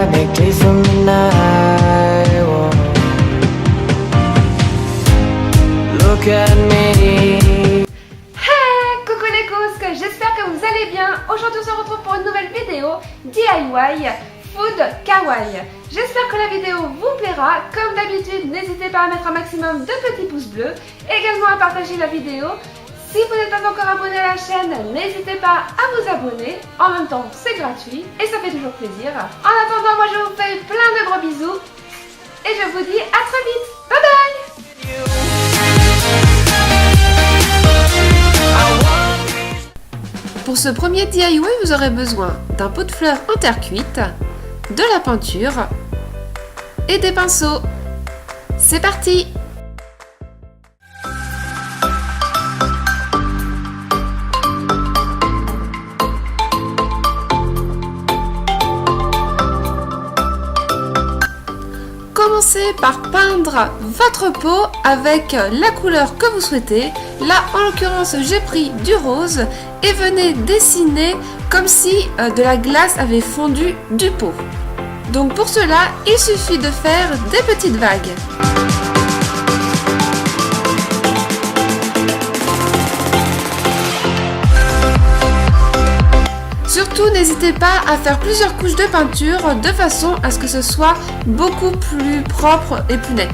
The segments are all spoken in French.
ironically for midnight. Whoa. Look at me. Hey, coucou les cousques, j'espère que vous allez bien. Aujourd'hui on se retrouve pour une nouvelle vidéo DIY Food Kawaii. J'espère que la vidéo vous plaira. Comme d'habitude, n'hésitez pas à mettre un maximum de petits pouces bleus. Également à partager la vidéo. Si vous n'êtes pas encore abonné à la chaîne, n'hésitez pas à vous abonner. En même temps, c'est gratuit et ça fait toujours plaisir. En attendant, moi je vous fais plein de gros bisous. Et je vous dis à très vite. Bye bye. Pour ce premier DIY, vous aurez besoin d'un pot de fleurs en terre cuite, de la peinture et des pinceaux. C'est parti! Commencez par peindre votre peau avec la couleur que vous souhaitez. Là, en l'occurrence, j'ai pris du rose et venez dessiner comme si de la glace avait fondu du pot. Donc pour cela, il suffit de faire des petites vagues. Surtout, n'hésitez pas à faire plusieurs couches de peinture de façon à ce que ce soit beaucoup plus propre et plus net.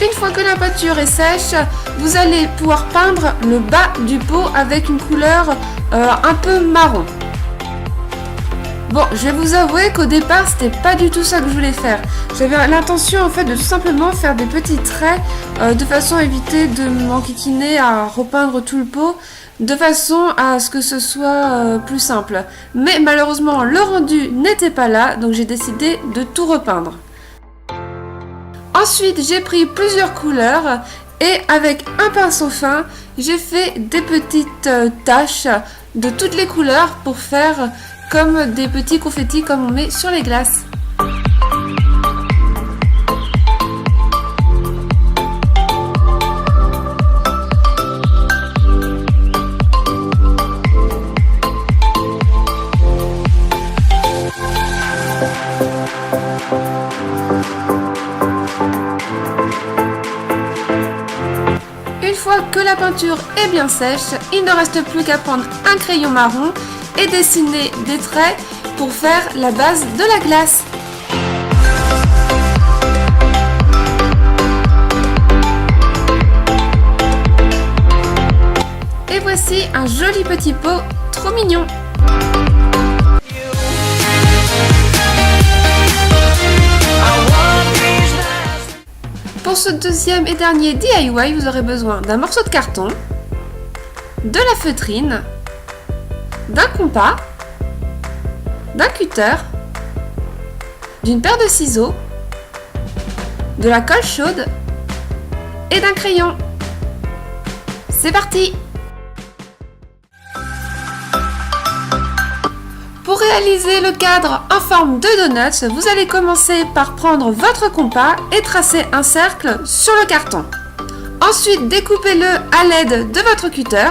Une fois que la peinture est sèche, vous allez pouvoir peindre le bas du pot avec une couleur un peu marron. Bon, je vais vous avouer qu'au départ, c'était pas du tout ça que je voulais faire. J'avais l'intention en fait de tout simplement faire des petits traits de façon à éviter de m'enquiquiner à repeindre tout le pot, de façon à ce que ce soit plus simple. Mais malheureusement, le rendu n'était pas là, donc j'ai décidé de tout repeindre. Ensuite, j'ai pris plusieurs couleurs et avec un pinceau fin, j'ai fait des petites taches de toutes les couleurs pour faire comme des petits confettis comme on met sur les glaces. Une fois que la peinture est bien sèche, il ne reste plus qu'à prendre un crayon marron et dessiner des traits pour faire la base de la glace. Et voici un joli petit pot trop mignon. Pour ce deuxième et dernier DIY, vous aurez besoin d'un morceau de carton, de la feutrine, d'un compas, d'un cutter, d'une paire de ciseaux, de la colle chaude et d'un crayon. C'est parti! Pour réaliser le cadre en forme de donuts, vous allez commencer par prendre votre compas et tracer un cercle sur le carton. Ensuite, découpez-le à l'aide de votre cutter.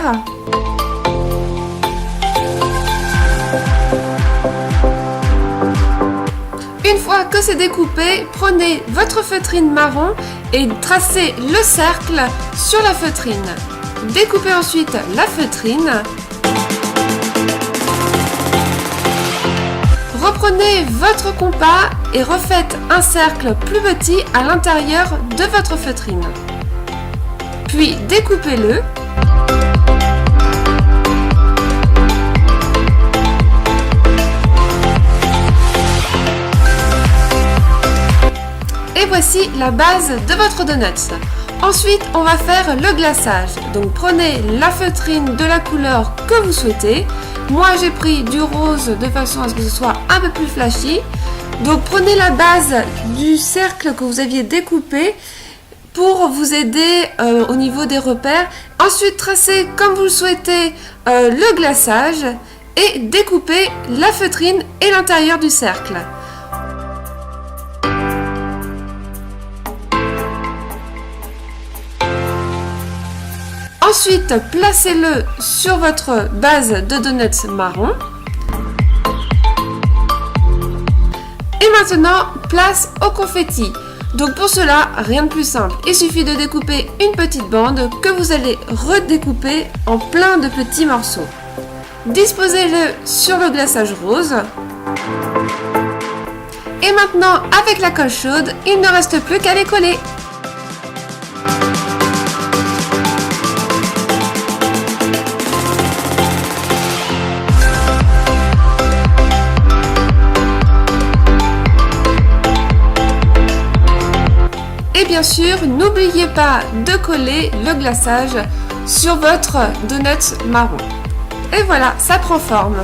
Une fois que c'est découpé, prenez votre feutrine marron et tracez le cercle sur la feutrine. Découpez ensuite la feutrine. Reprenez votre compas et refaites un cercle plus petit à l'intérieur de votre feutrine. Puis découpez-le. Et voici la base de votre donut. Ensuite, on va faire le glaçage. Donc prenez la feutrine de la couleur que vous souhaitez. Moi, j'ai pris du rose de façon à ce que ce soit un peu plus flashy. Donc prenez la base du cercle que vous aviez découpé pour vous aider au niveau des repères. Ensuite, tracez comme vous le souhaitez le glaçage et découpez la feutrine et l'intérieur du cercle. Ensuite, placez-le sur votre base de donuts marron. Et maintenant, place au confetti. Donc pour cela, rien de plus simple. Il suffit de découper une petite bande que vous allez redécouper en plein de petits morceaux. Disposez-le sur le glaçage rose. Et maintenant, avec la colle chaude, il ne reste plus qu'à les coller. Et bien sûr, n'oubliez pas de coller le glaçage sur votre donut marron. Et voilà, ça prend forme.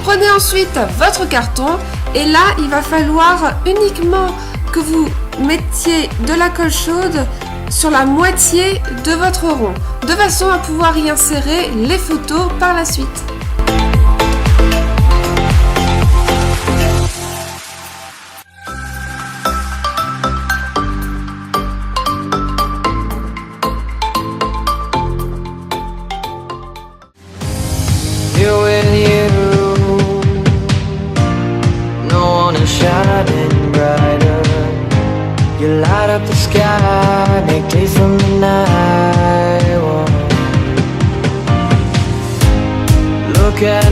Prenez ensuite votre carton et là, il va falloir uniquement que vous mettiez de la colle chaude sur la moitié de votre rond, de façon à pouvoir y insérer les photos par la suite. Here with you, no one is shining brighter. You light up the sky, make days from the night. Whoa. Look at